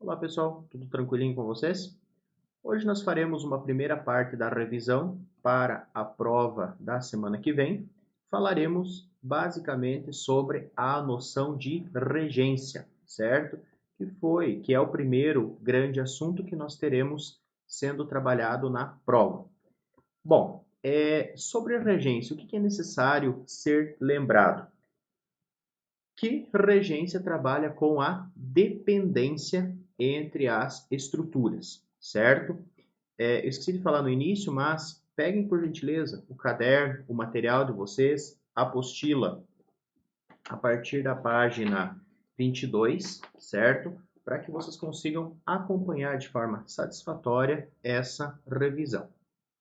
Olá pessoal, tudo tranquilinho com vocês? Hoje nós faremos uma primeira parte da revisão para a prova da semana que vem. Falaremos basicamente sobre a noção de regência, certo? Que é o primeiro grande assunto que nós teremos sendo trabalhado na prova. Bom, sobre a regência, o que é necessário ser lembrado? Que regência trabalha com a dependência entre as estruturas, certo? Eu esqueci de falar no início, mas peguem por gentileza o caderno, o material de vocês, a apostila a partir da página 22, certo? Para que vocês consigam acompanhar de forma satisfatória essa revisão,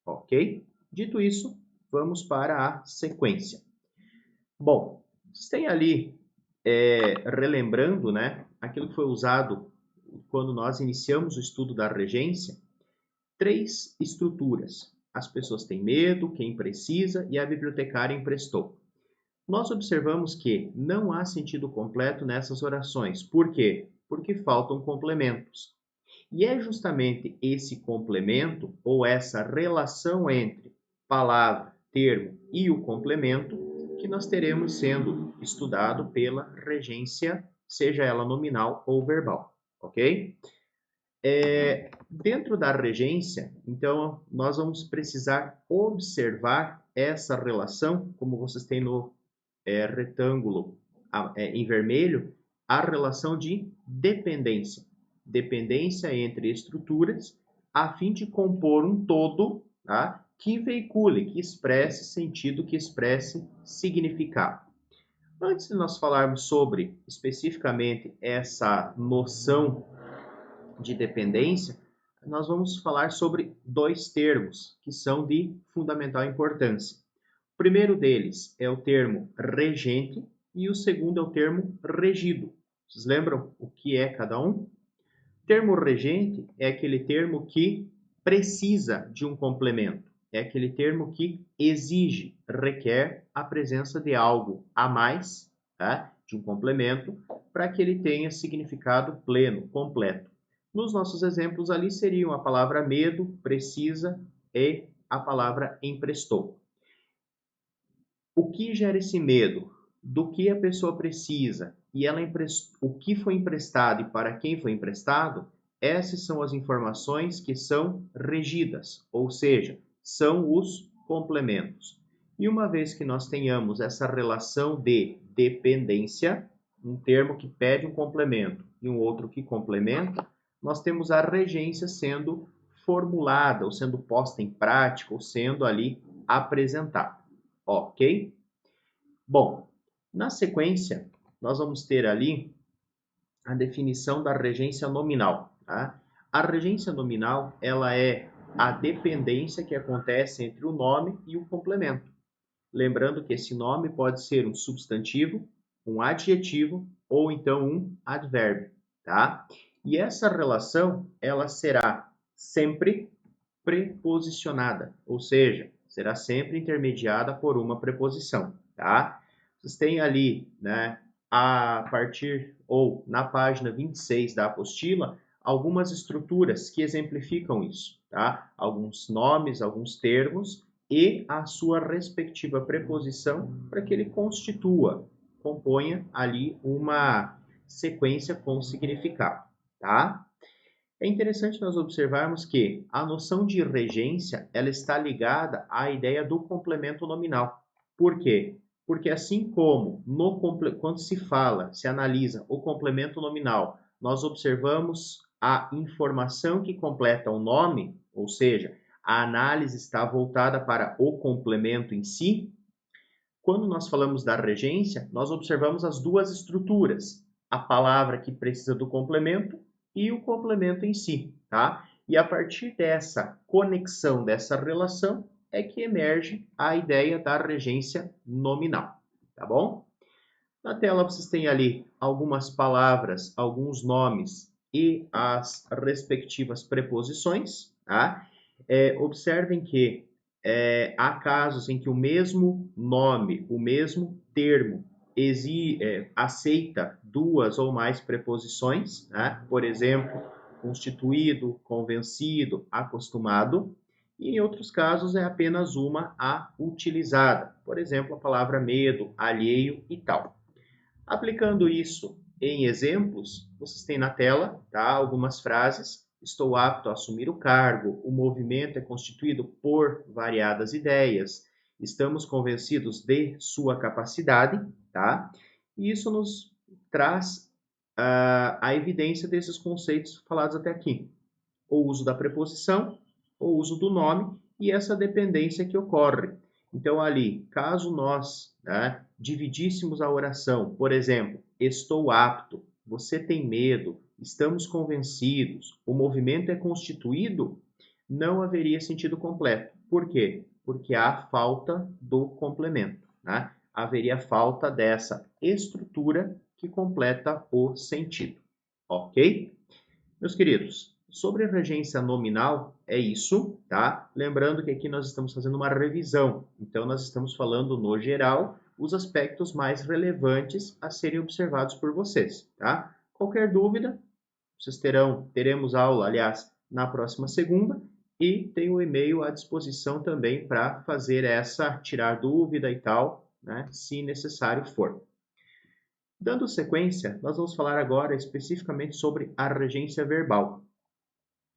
ok? Dito isso, vamos para a sequência. Bom, vocês têm ali, relembrando, né, aquilo que foi usado quando nós iniciamos o estudo da regência, três estruturas. As pessoas têm medo, quem precisa e a bibliotecária emprestou. Nós observamos que não há sentido completo nessas orações. Por quê? Porque faltam complementos. E é justamente esse complemento ou essa relação entre palavra, termo e o complemento que nós teremos sendo estudado pela regência, seja ela nominal ou verbal, ok? Dentro da regência, então, nós vamos precisar observar essa relação, como vocês têm no retângulo em vermelho, a relação de dependência. Dependência entre estruturas, a fim de compor um todo, tá? Que veicule, que expresse sentido, que expresse significado. Antes de nós falarmos sobre especificamente essa noção de dependência, nós vamos falar sobre dois termos que são de fundamental importância. O primeiro deles é o termo regente e o segundo é o termo regido. Vocês lembram o que é cada um? O termo regente é aquele termo que precisa de um complemento. É aquele termo que exige, requer a presença de algo a mais, tá? De um complemento, para que ele tenha significado pleno, completo. Nos nossos exemplos ali seriam a palavra medo, precisa e a palavra emprestou. O que gera esse medo? Do que a pessoa precisa e o que foi emprestado e para quem foi emprestado? Essas são as informações que são regidas, ou seja, são os complementos. E uma vez que nós tenhamos essa relação de dependência, um termo que pede um complemento e um outro que complementa, nós temos a regência sendo formulada, ou sendo posta em prática, ou sendo ali apresentada. Ok? Bom, na sequência, nós vamos ter ali a definição da regência nominal. Tá? A regência nominal ela é a dependência que acontece entre o nome e o complemento. Lembrando que esse nome pode ser um substantivo, um adjetivo ou então um advérbio. Tá? E essa relação ela será sempre preposicionada, ou seja, será sempre intermediada por uma preposição, tá? Vocês têm ali, né, a partir ou na página 26 da apostila, algumas estruturas que exemplificam isso, tá? Alguns nomes, alguns termos e a sua respectiva preposição para que ele componha ali uma sequência com significado, tá? É interessante nós observarmos que a noção de regência ela está ligada à ideia do complemento nominal. Por quê? Porque assim como quando se analisa o complemento nominal, nós observamos a informação que completa o nome, ou seja, a análise está voltada para o complemento em si. Quando nós falamos da regência, nós observamos as duas estruturas, a palavra que precisa do complemento e o complemento em si, tá? E a partir dessa conexão, dessa relação, é que emerge a ideia da regência nominal, tá bom? Na tela vocês têm ali algumas palavras, alguns nomes e as respectivas preposições, tá? Observem que há casos em que o mesmo nome, o mesmo termo, aceita duas ou mais preposições, né? Por exemplo, constituído, convencido, acostumado. E em outros casos é apenas uma a utilizada. Por exemplo, a palavra medo, alheio e tal. Aplicando isso em exemplos, vocês têm na tela, tá, algumas frases. Estou apto a assumir o cargo. O movimento é constituído por variadas ideias. Estamos convencidos de sua capacidade, tá? E isso nos traz a evidência desses conceitos falados até aqui. O uso da preposição, o uso do nome e essa dependência que ocorre. Então, ali, caso nós, né, dividíssemos a oração, por exemplo, estou apto, você tem medo, estamos convencidos, o movimento é constituído, não haveria sentido completo. Por quê? Porque há falta do complemento, né? Haveria falta dessa estrutura que completa o sentido. Ok? Meus queridos, sobre a regência nominal, é isso, tá? Lembrando que aqui nós estamos fazendo uma revisão, então nós estamos falando no geral os aspectos mais relevantes a serem observados por vocês, tá? Qualquer dúvida, vocês teremos aula, aliás, na próxima segunda, e tem o e-mail à disposição também para fazer tirar dúvida e tal, né? Se necessário for. Dando sequência, nós vamos falar agora especificamente sobre a regência verbal.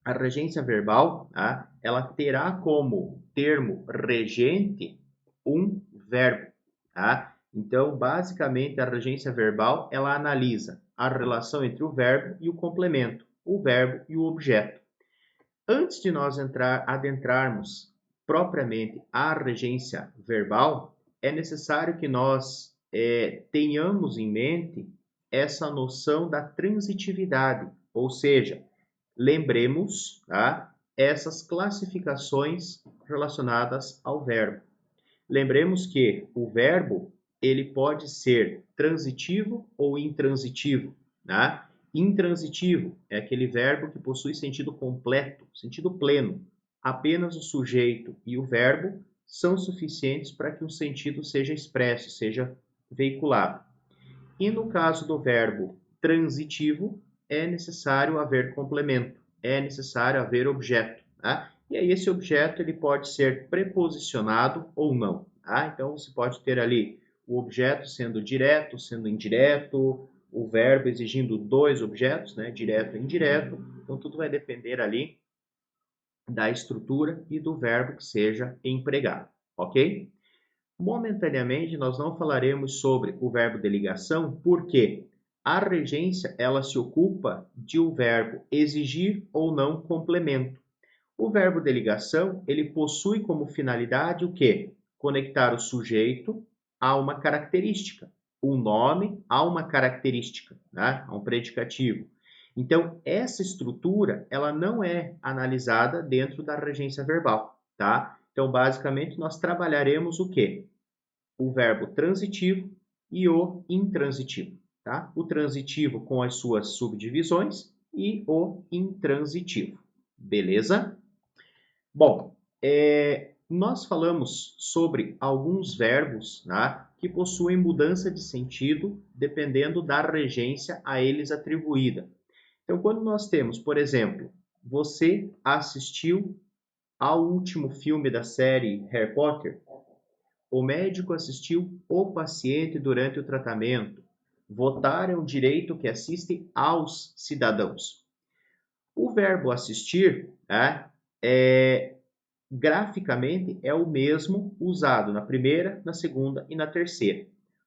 A regência verbal, tá? Ela terá como termo regente um verbo, tá? Então, basicamente, a regência verbal, ela analisa a relação entre o verbo e o complemento, o verbo e o objeto. Antes de nós adentrarmos propriamente a regência verbal, é necessário que nós tenhamos em mente essa noção da transitividade, ou seja, lembremos, tá, essas classificações relacionadas ao verbo. Lembremos que o verbo ele pode ser transitivo ou intransitivo, tá? Intransitivo é aquele verbo que possui sentido completo, sentido pleno. Apenas o sujeito e o verbo são suficientes para que um sentido seja expresso, seja veiculado. E no caso do verbo transitivo, é necessário haver complemento, é necessário haver objeto, tá? E aí esse objeto ele pode ser preposicionado ou não, tá? Então você pode ter ali o objeto sendo direto, sendo indireto, o verbo exigindo dois objetos, né? Direto e indireto. Então tudo vai depender ali da estrutura e do verbo que seja empregado, ok? Momentaneamente, nós não falaremos sobre o verbo de ligação, porque a regência ela se ocupa de o verbo exigir ou não complemento. O verbo de ligação ele possui como finalidade o quê? Conectar o sujeito a uma característica, o nome a uma característica, né? A um predicativo. Então, essa estrutura ela não é analisada dentro da regência verbal, tá? Então, basicamente, nós trabalharemos o quê? O verbo transitivo e o intransitivo, tá? O transitivo com as suas subdivisões e o intransitivo, beleza? Bom, nós falamos sobre alguns verbos, né, que possuem mudança de sentido dependendo da regência a eles atribuída. Então, quando nós temos, por exemplo, você assistiu ao último filme da série Harry Potter? O médico assistiu o paciente durante o tratamento. Votar é um direito que assiste aos cidadãos. O verbo assistir, graficamente, é o mesmo usado na primeira, na segunda e na terceira.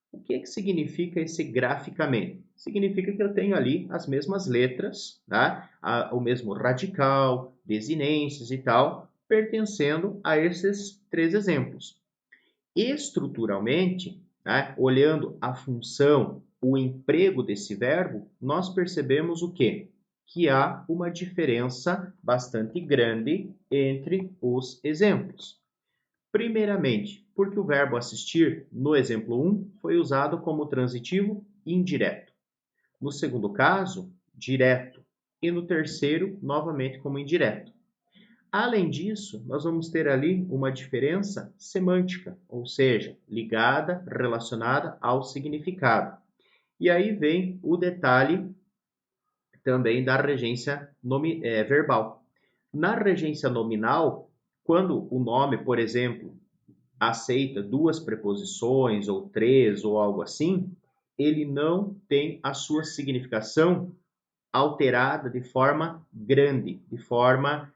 O que significa esse graficamente? Significa que eu tenho ali as mesmas letras, tá? O mesmo radical, desinências e tal, pertencendo a esses três exemplos. Estruturalmente, né, olhando a função, o emprego desse verbo, nós percebemos o quê? Que há uma diferença bastante grande entre os exemplos. Primeiramente, porque o verbo assistir, no exemplo 1, foi usado como transitivo indireto. No segundo caso, direto. E no terceiro, novamente como indireto. Além disso, nós vamos ter ali uma diferença semântica, ou seja, ligada, relacionada ao significado. E aí vem o detalhe também da regência verbal. Na regência nominal, quando o nome, por exemplo, aceita duas preposições ou três ou algo assim, ele não tem a sua significação alterada de forma grande, de forma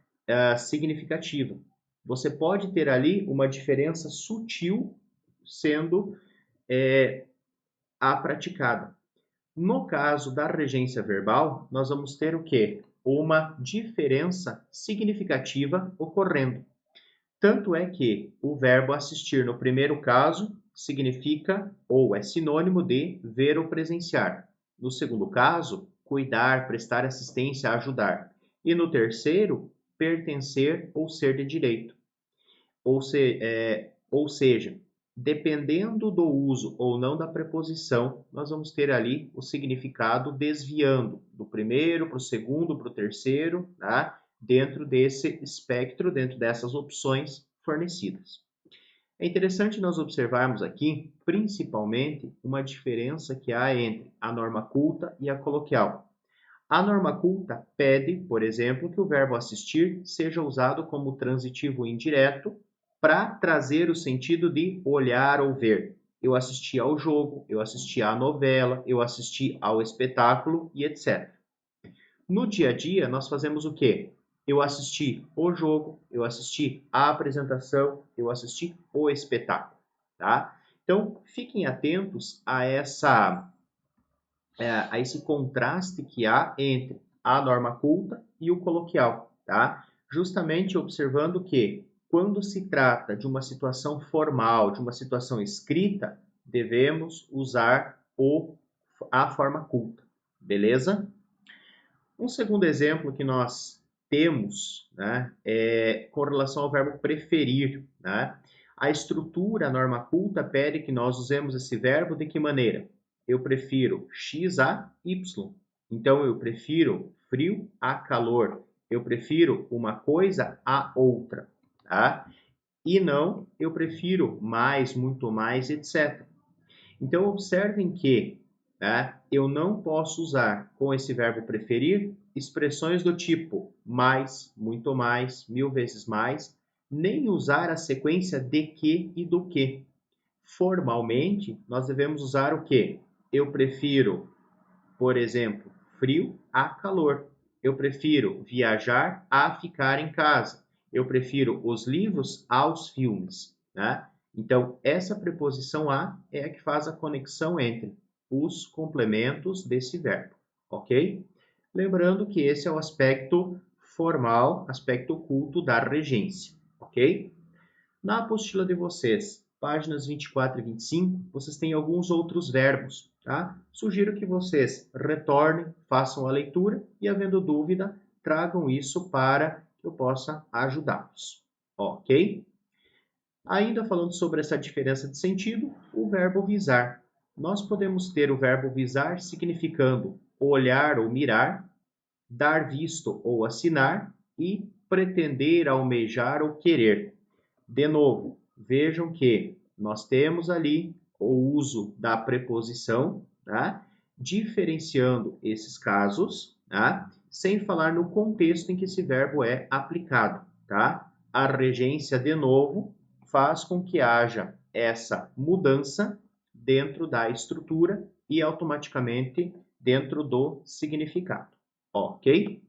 significativa. Você pode ter ali uma diferença sutil sendo a praticada. No caso da regência verbal, nós vamos ter o quê? Uma diferença significativa ocorrendo. Tanto é que o verbo assistir no primeiro caso significa ou é sinônimo de ver ou presenciar. No segundo caso, cuidar, prestar assistência, ajudar. E no terceiro, pertencer ou ser de direito. Ou seja, dependendo do uso ou não da preposição, nós vamos ter ali o significado desviando do primeiro para o segundo, para o terceiro, tá? Dentro desse espectro, dentro dessas opções fornecidas. É interessante nós observarmos aqui, principalmente, uma diferença que há entre a norma culta e a coloquial. A norma culta pede, por exemplo, que o verbo assistir seja usado como transitivo indireto para trazer o sentido de olhar ou ver. Eu assisti ao jogo, eu assisti à novela, eu assisti ao espetáculo e etc. No dia a dia, nós fazemos o quê? Eu assisti o jogo, eu assisti a apresentação, eu assisti o espetáculo, tá? Então, fiquem atentos a esse contraste que há entre a norma culta e o coloquial, tá? Justamente observando que, quando se trata de uma situação formal, de uma situação escrita, devemos usar a forma culta, beleza? Um segundo exemplo que nós temos, né, é com relação ao verbo preferir, né? A estrutura, a norma culta, pede que nós usemos esse verbo de que maneira? Eu prefiro X a Y. Então, eu prefiro frio a calor. Eu prefiro uma coisa a outra, tá? E não, eu prefiro mais, muito mais, etc. Então, observem que, tá, eu não posso usar com esse verbo preferir expressões do tipo mais, muito mais, mil vezes mais, nem usar a sequência de que e do que. Formalmente, nós devemos usar o que? Eu prefiro, por exemplo, frio a calor. Eu prefiro viajar a ficar em casa. Eu prefiro os livros aos filmes, né? Então, essa preposição a é a que faz a conexão entre os complementos desse verbo, ok? Lembrando que esse é o aspecto formal, aspecto oculto da regência, ok? Na apostila de vocês, páginas 24 e 25, vocês têm alguns outros verbos, tá? Sugiro que vocês retornem, façam a leitura e, havendo dúvida, tragam isso para que eu possa ajudá-los, ok? Ainda falando sobre essa diferença de sentido, o verbo visar. Nós podemos ter o verbo visar significando olhar ou mirar, dar visto ou assinar e pretender, almejar ou querer. De novo, vejam que nós temos ali o uso da preposição, tá? Diferenciando esses casos, tá? Sem falar no contexto em que esse verbo é aplicado, tá? A regência, de novo, faz com que haja essa mudança dentro da estrutura e automaticamente dentro do significado, ok?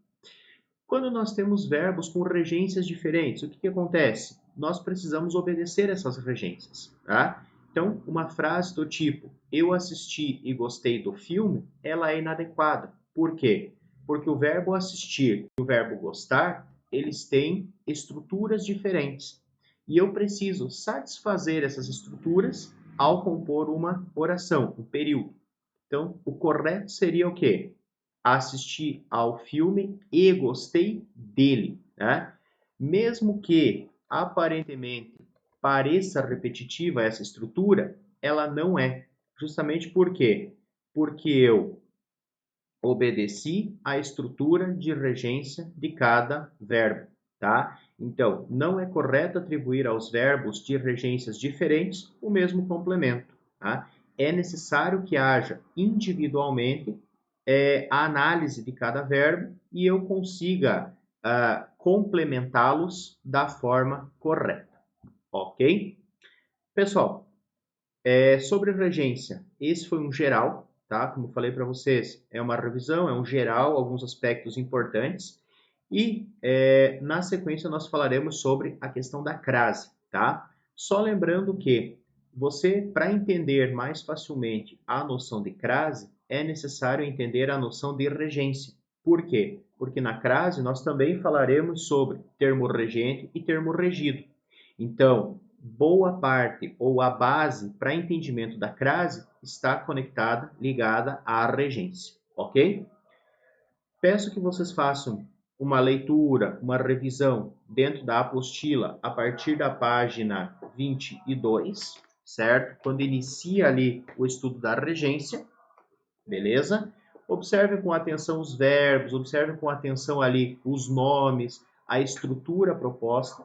Quando nós temos verbos com regências diferentes, o que acontece? Nós precisamos obedecer essas regências, tá? Então, uma frase do tipo, eu assisti e gostei do filme, ela é inadequada. Por quê? Porque o verbo assistir e o verbo gostar, eles têm estruturas diferentes. E eu preciso satisfazer essas estruturas ao compor uma oração, um período. Então, o correto seria o quê? Assisti ao filme e gostei dele, né? Mesmo que aparentemente pareça repetitiva essa estrutura, ela não é. Justamente por quê? Porque eu obedeci à estrutura de regência de cada verbo, tá? Então, não é correto atribuir aos verbos de regências diferentes o mesmo complemento, tá? É necessário que haja individualmente a análise de cada verbo e eu consiga complementá-los da forma correta, ok? Pessoal, sobre regência, esse foi um geral, tá? Como eu falei para vocês, é uma revisão, é um geral, alguns aspectos importantes. E na sequência nós falaremos sobre a questão da crase, tá? Só lembrando que você, para entender mais facilmente a noção de crase, é necessário entender a noção de regência. Por quê? Porque na crase nós também falaremos sobre termo regente e termo regido. Então, boa parte ou a base para entendimento da crase está conectada, ligada à regência, ok? Peço que vocês façam uma leitura, uma revisão dentro da apostila a partir da página 22, certo? Quando inicia ali o estudo da regência, beleza? Observe com atenção os verbos, observe com atenção ali os nomes, a estrutura proposta.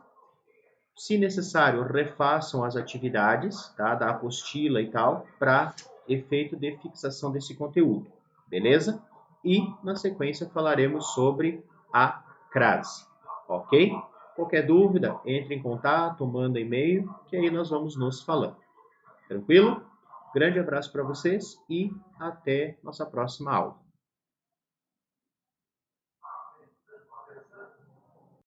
Se necessário, refaçam as atividades, tá, da apostila e tal, para efeito de fixação desse conteúdo, beleza? E, na sequência, falaremos sobre a crase, ok? Qualquer dúvida, entre em contato, manda e-mail, que aí nós vamos nos falando. Tranquilo? Grande abraço para vocês e até nossa próxima aula.